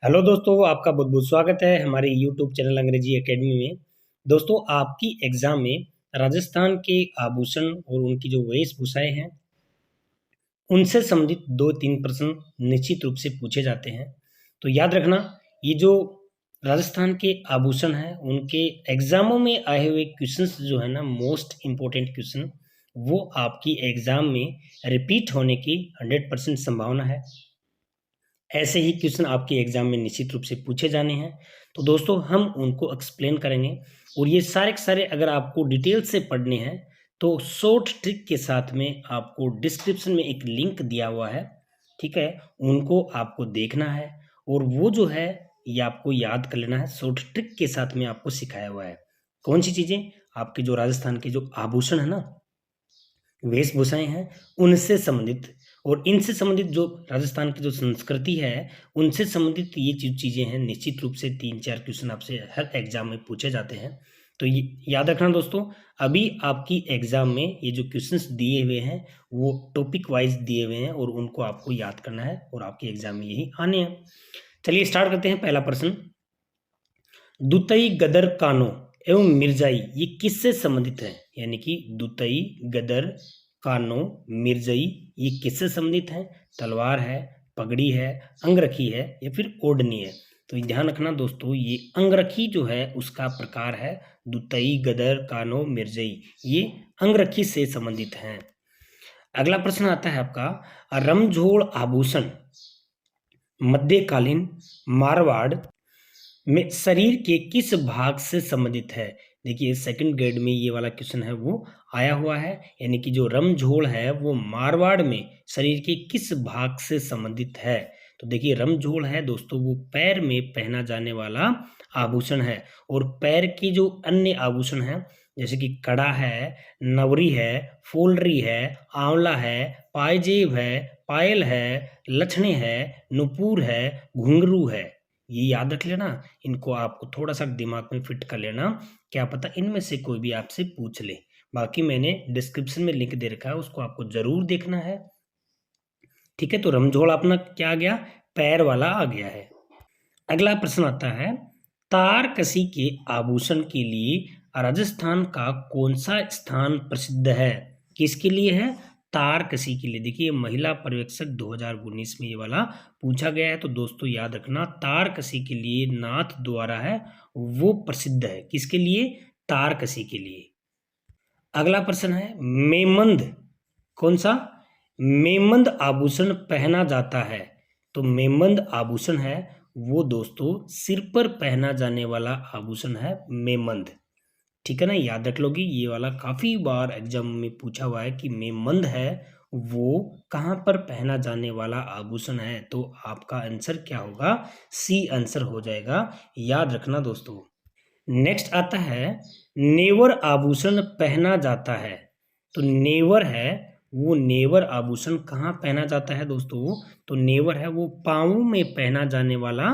Hello दोस्तों, आपका बहुत बहुत स्वागत है हमारे यूट्यूब चैनल अंग्रेजी एकेडमी में। दोस्तों, आपकी एग्जाम में राजस्थान के आभूषण और उनकी जो वेशभूषाएं हैं उनसे संबंधित 2-3 प्रश्न निश्चित रूप से पूछे जाते हैं। तो याद रखना, ये जो राजस्थान के आभूषण हैं उनके एग्जामों में आए हुए क्वेश्चंस जो है ना, मोस्ट इम्पोर्टेंट क्वेश्चन, वो आपकी एग्जाम में रिपीट होने की 100% संभावना है। ऐसे ही क्वेश्चन आपके एग्जाम में निश्चित रूप से पूछे जाने हैं। तो दोस्तों, हम उनको एक्सप्लेन करेंगे और ये सारे के सारे अगर आपको डिटेल से पढ़ने हैं तो शॉर्ट ट्रिक के साथ में आपको डिस्क्रिप्शन में एक लिंक दिया हुआ है, ठीक है। उनको आपको देखना है और वो जो है ये आपको याद कर लेना है। शॉर्ट ट्रिक के साथ में आपको सिखाया हुआ है कौन सी चीज़ें, आपके जो राजस्थान के जो आभूषण है ना, वेशभूषाएं हैं, उनसे संबंधित और इनसे संबंधित जो राजस्थान की जो संस्कृति है उनसे संबंधित ये चीज़ें हैं। निश्चित रूप से 3-4 क्वेश्चन आपसे हर एग्जाम में पूछे जाते हैं। तो ये याद रखना दोस्तों, अभी आपकी एग्जाम में ये जो क्वेश्चंस दिए हुए हैं वो टॉपिक वाइज दिए हुए हैं और उनको आपको याद करना है और आपके एग्जाम में यही आने हैं। चलिए स्टार्ट करते हैं। पहला प्रश्न, दुतई गदर कानो एवं मिर्जाई ये किससे संबंधित है? यानी कि दुतई गदर कानो मिर्जई ये किससे संबंधित है? तलवार है, पगड़ी है, अंगरखी है या फिर ओढ़नी है? तो ध्यान रखना दोस्तों, ये अंगरखी जो है उसका प्रकार है दुतई गदर कानो मिर्जई, ये अंगरखी से संबंधित है। अगला प्रश्न आता है आपका, रमझोड़ आभूषण मध्यकालीन मारवाड़ में शरीर के किस भाग से संबंधित है? देखिए, सेकंड ग्रेड में ये वाला क्वेश्चन है वो आया हुआ है। यानी कि जो रमझोड़ है वो मारवाड़ में शरीर के किस भाग से संबंधित है? तो देखिए, रमझोड़ है दोस्तों वो पैर में पहना जाने वाला आभूषण है। और पैर के जो अन्य आभूषण हैं जैसे कि कड़ा है, नवरी है, फुलरी है, आंवला है, पायजेब है, पायल है, लछणे है, नुपुर है, घुंघरू है, ये याद रख लेना। इनको आपको थोड़ा सा दिमाग में फिट कर लेना, क्या पता इनमें से कोई भी आपसे पूछ ले। बाकी मैंने डिस्क्रिप्शन में लिंक दे रखा है, उसको आपको जरूर देखना है, ठीक है। तो रमझोड़ अपना क्या आ गया? पैर वाला आ गया है। अगला प्रश्न आता है, तारकसी के आभूषण के लिए राजस्थान का कौन सा स्थान प्रसिद्ध है? किसके लिए है? तारकसी के लिए। देखिए, महिला पर्यवेक्षक 2019 में ये वाला पूछा गया है। तो दोस्तों याद रखना, तारकसी के लिए नाथ द्वारा है वो प्रसिद्ध है। किसके लिए? तारकसी के लिए। अगला प्रश्न है, मेमंद कौन सा मेमंद आभूषण पहना जाता है? तो मेमंद आभूषण है वो दोस्तों सिर पर पहना जाने वाला आभूषण है मेमंद, ठीक है ना। याद रख लोगी, ये वाला काफी बार एग्जाम में पूछा हुआ है कि मेमंद है वो कहाँ पर पहना जाने वाला आभूषण है। तो आपका आंसर क्या होगा? सी आंसर हो जाएगा, याद रखना दोस्तों। नेक्स्ट आता है, नेवर आभूषण पहना जाता है। तो नेवर है वो नेवर आभूषण कहाँ पहना जाता है दोस्तों? तो नेवर है वो पाँवों में पहना जाने वाला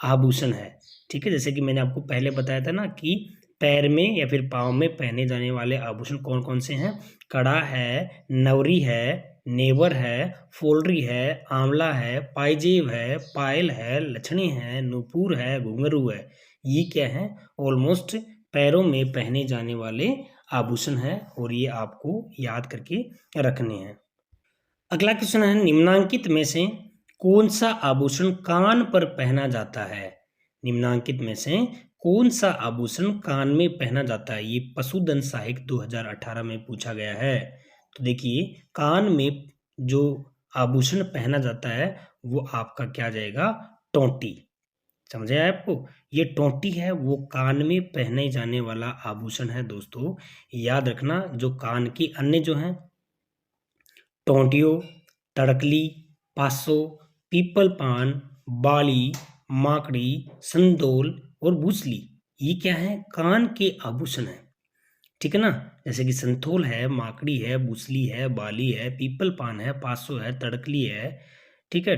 आभूषण है, ठीक है। जैसे कि मैंने आपको पहले बताया था ना कि पैर में या फिर पाँव में पहने जाने वाले आभूषण कौन कौन से हैं? कड़ा है, नवरी है, नेवर है, फुलरी है, आंवला है, पायजेब है, पायल है, लछणी है, नुपुर है, घुंघरू है। ये क्या है? ऑलमोस्ट पैरों में पहने जाने वाले आभूषण है और ये आपको याद करके रखने हैं। अगला क्वेश्चन है, निम्नांकित में से कौन सा आभूषण कान पर पहना जाता है? निम्नांकित में से कौन सा आभूषण कान में पहना जाता है? ये पशुधन साहित्य 2018 में पूछा गया है। तो देखिए, कान में जो आभूषण पहना जाता है वो आपका क्या जाएगा? टोंटी। समझे आपको? ये टोंटी है वो कान में पहने जाने वाला आभूषण है दोस्तों। याद रखना, जो कान की अन्य जो हैं टोंटियो, तड़कली, पासो, पीपल पान, बाली, माकड़ी, संदोल और भूसली, ये क्या है? कान के आभूषण है, ठीक है ना। जैसे कि संथोल है, माकड़ी है, भूसली है, बाली है, पीपल पान है, पासो है, तड़कली है, ठीक है।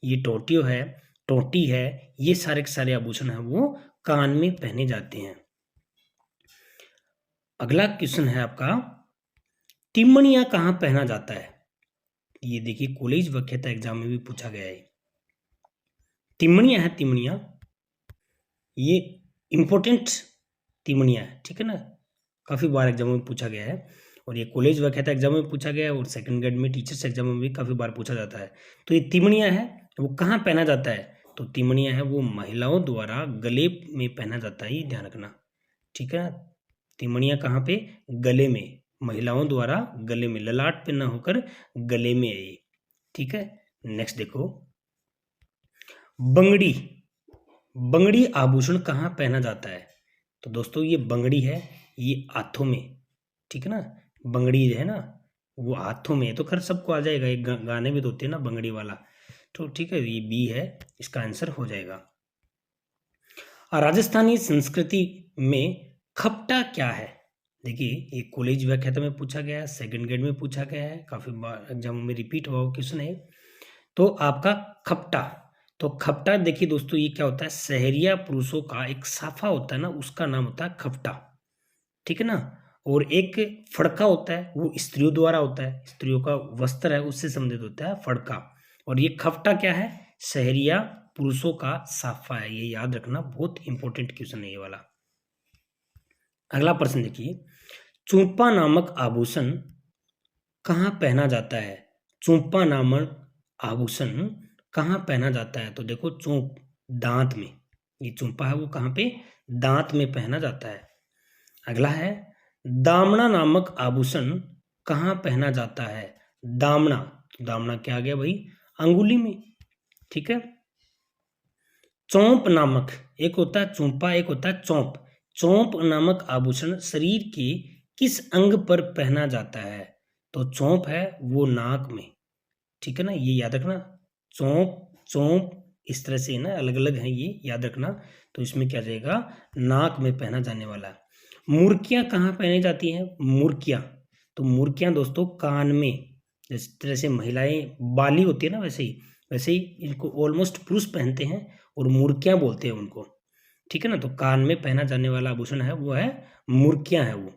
ये टोटियो है, टोटी है, ये सारे के सारे आभूषण है वो कान में पहने जाते हैं। अगला क्वेश्चन है आपका, तिमणिया कहाँ पहना जाता है? ये देखिए, कॉलेज वक्यता एग्जाम में भी पूछा गया है। तिमणियाँ है, तिमणियाँ, ये इम्पोर्टेंट तिमणियाँ है, ठीक है ना, काफ़ी बार एग्जाम में पूछा गया है, और ये कॉलेज व्याख्याता एग्जाम में पूछा गया है, और सेकंड ग्रेड में टीचर्स एग्जाम में भी काफ़ी बार पूछा जाता है। तो ये तिमणियाँ है, वो कहाँ पहना जाता है, तो तिमणियाँ है वो महिलाओं द्वारा गले में पहना जाता है, ये ध्यान रखना, ठीक है। तिमणियाँ कहाँ पे, गले में, महिलाओं द्वारा गले में, ललाट पे ना होकर गले में है ये, ठीक है। नेक्स्ट देखो, बंगड़ी, बंगड़ी आभूषण कहाँ पहना जाता है, तो दोस्तों ये बंगड़ी है, ये हाथों में, ठीक है ना, बंगड़ी है ना वो हाथों में, तो खैर सबको आ जाएगा, एक गाने में तो होते हैं ना बंगड़ी वाला, तो ठीक है, ये बी है, इसका आंसर हो जाएगा। राजस्थानी संस्कृति में खपटा क्या है, देखिए ये कॉलेज व्याख्याता में पूछा गया है, सेकंड ग्रेड में पूछा गया है, काफी बार एग्जाम में रिपीट हुआ क्वेश्चन है। तो आपका खपटा, तो खपटा देखिए दोस्तों, ये क्या होता है, सहरिया पुरुषों का एक साफा होता है ना, उसका नाम होता है खपटा, ठीक है ना। और एक फड़का होता है, वो स्त्रियों द्वारा होता है, स्त्रियों का वस्त्र है, उससे संबंधित होता है फड़का। और ये खपटा क्या है, सहरिया पुरुषों का साफा है, ये याद रखना, बहुत इंपॉर्टेंट क्वेश्चन है ये वाला। अगला प्रश्न देखिए, चूंपा नामक आभूषण कहाँ पहना जाता है, चूंपा नामक आभूषण कहाँ पहना जाता है, तो देखो चूंप, दांत में, ये चूंपा है वो कहाँ पे, दांत में पहना जाता है। अगला है, दामना नामक आभूषण कहाँ पहना जाता है, दामना, तो दामना क्या आ गया भाई, अंगुली में, ठीक है। चौंप नामक, एक होता है चूंपा, एक होता है चौंप, चौंप नामक आभूषण शरीर के किस अंग पर पहना जाता है, तो चौंप है वो नाक में, ठीक है ना, ये याद रखना, चौंप, चौंप इस तरह से ना अलग अलग हैं, ये याद रखना। तो इसमें क्या जाएगा, नाक में पहना जाने वाला है। मुर्कियाँ कहाँ पहनी जाती हैं, मुर्कियाँ, तो मुर्कियाँ दोस्तों कान में, जिस तरह से महिलाएं बाली होती है ना, वैसे ही इनको ऑलमोस्ट पुरुष पहनते हैं, और मुर्कियाँ बोलते हैं उनको, ठीक है ना। तो कान में पहना जाने वाला आभूषण है वो है मुर्कियाँ है वो।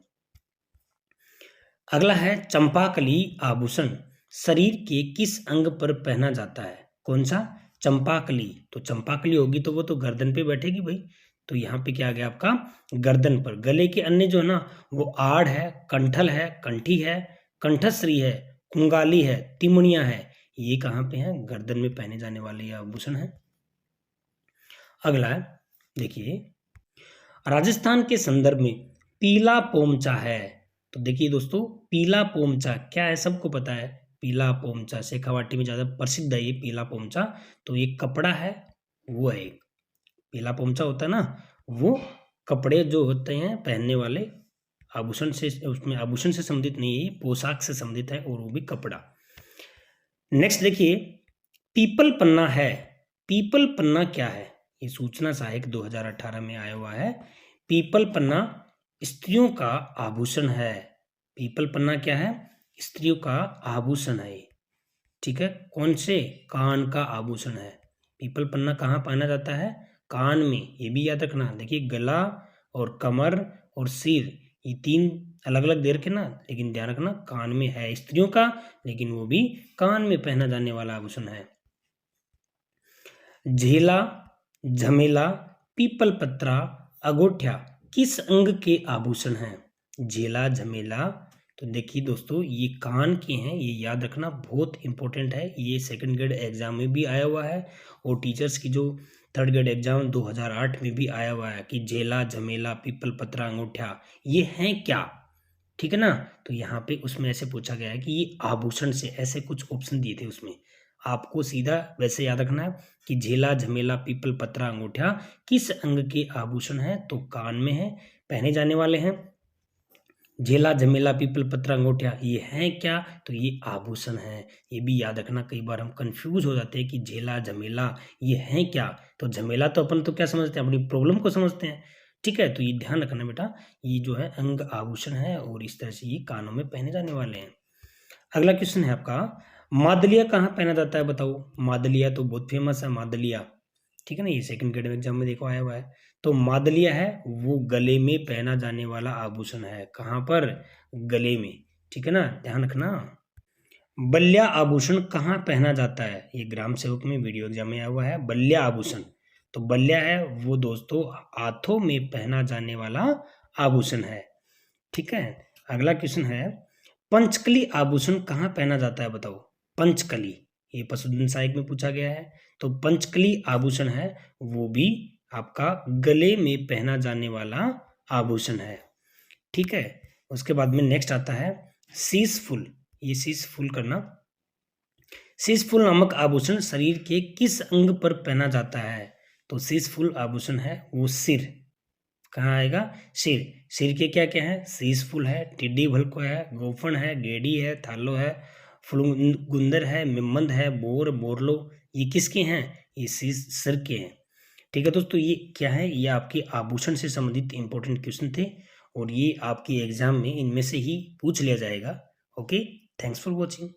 अगला है, चंपाकली आभूषण शरीर के किस अंग पर पहना जाता है, कौन सा, चंपाकली, तो चंपाकली होगी तो वो तो गर्दन पे बैठेगी भाई, तो यहाँ पे क्या आ गया आपका, गर्दन पर। गले के अन्य जो है ना, वो आड़ है, कंठल है, कंठी है, कंठश्री है, कुंगाली है, तिमणिया है, ये कहाँ पे है, गर्दन में पहने जाने वाले ये आभूषण है। अगला है, देखिए, राजस्थान के संदर्भ में पीला पोमचा है, तो देखिए दोस्तों, पीला पोमचा क्या है, सबको पता है, पीला पोमचा शेखावाटी में ज़्यादा प्रसिद्ध है ये पीला पोमचा, तो ये कपड़ा है, वो है एक पीला पोमचा होता है ना, वो कपड़े जो होते हैं पहनने वाले, आभूषण से, उसमें आभूषण से संबंधित नहीं है, पोशाक से संबंधित है, और वो भी कपड़ा। नेक्स्ट देखिए, पीपल पन्ना है, पीपल पन्ना क्या है, ये सूचना सहायक 2018 में आया हुआ है। पीपल पन्ना स्त्रियों का आभूषण है, पीपल पन्ना क्या है, स्त्रियों का आभूषण है, ठीक है। कौन से, कान का आभूषण है, पीपल पन्ना कहाँ पहना जाता है, कान में, ये भी याद रखना। देखिए गला और कमर और सिर, ये तीन अलग अलग दे रखे ना, लेकिन ध्यान रखना कान में है स्त्रियों का, लेकिन वो भी कान में पहना जाने वाला आभूषण है। झेला, झमेला, पीपल पत्रा, अगोठ्या किस अंग के आभूषण हैं, झेला, झमेला, तो देखिए दोस्तों ये कान के हैं, ये याद रखना बहुत इंपॉर्टेंट है, ये सेकंड ग्रेड एग्जाम में भी आया हुआ है, और टीचर्स की जो थर्ड ग्रेड एग्जाम 2008 में भी आया हुआ है कि झेला, झमेला, पीपल पत्रा, अंगूठा ये हैं क्या, ठीक है ना। तो यहाँ पे उसमें ऐसे पूछा गया है कि ये आभूषण से, ऐसे कुछ ऑप्शन दिए थे उसमें, आपको सीधा वैसे याद रखना है कि झेला, झमेला, पीपल पत्रा, अंगूठा किस अंग के आभूषण है, तो कान में है, पहने जाने वाले हैं। झेला, झमेला, पीपल पत्रा, अंगूठा ये हैं क्या, तो ये आभूषण है, ये भी याद रखना, कई बार हम कंफ्यूज हो जाते हैं कि झेला, झमेला ये हैं क्या, तो झमेला तो अपन तो क्या समझते हैं, अपनी प्रॉब्लम को समझते हैं, ठीक है। तो ये ध्यान रखना बेटा, ये जो है अंग आभूषण है, और इस तरह से ये कानों में पहने जाने वाले हैं। अगला क्वेश्चन है आपका, मादलिया कहाँ पहना जाता है, बताओ, मादलिया तो बहुत फेमस है, मादलिया, ठीक है ना, ये सेकंड ग्रेड एग्जाम में देखो आया हुआ है। तो मादलिया है वो गले में पहना जाने वाला आभूषण है, कहाँ पर, गले में, ठीक है ना, ध्यान रखना। बल्ल्या आभूषण कहाँ पहना जाता है? ये ग्राम सेवक में वीडियो एग्जाम में आया हुआ है, बल्ल्या आभूषण। तो बल्ल्या है वो दोस्तों हाथों में पहना जाने वाला आभूषण है। ठीक है, अगला क्वेश्चन है, पंचकली आभूषण कहाँ पहना जाता है बताओ? पंचकली, ये पशुधन सहायक में पूछा गया है। तो पंचकली आभूषण है वो भी आपका गले में पहना जाने वाला आभूषण है। ठीक है, उसके बाद में नेक्स्ट आता है शीश फूल। ये शीश फूल करना, शीश फूल नामक आभूषण शरीर के किस अंग पर पहना जाता है? तो शीश फूल आभूषण है वो सिर, कहाँ आएगा? सिर। सिर के क्या क्या है? शीश फूल है, टिड्डी भलको है, गोफन है, गेड़ी है, थालो है, फुलगुंदर है, मिम्मंद है, बोर, बोरलो, ये किसके हैं? ये शीश सिर के हैं। ठीक है दोस्तों, ये क्या है? ये आपके आभूषण से संबंधित इंपॉर्टेंट क्वेश्चन थे और ये आपके एग्जाम में इनमें से ही पूछ लिया जाएगा। Okay, thanks for watching.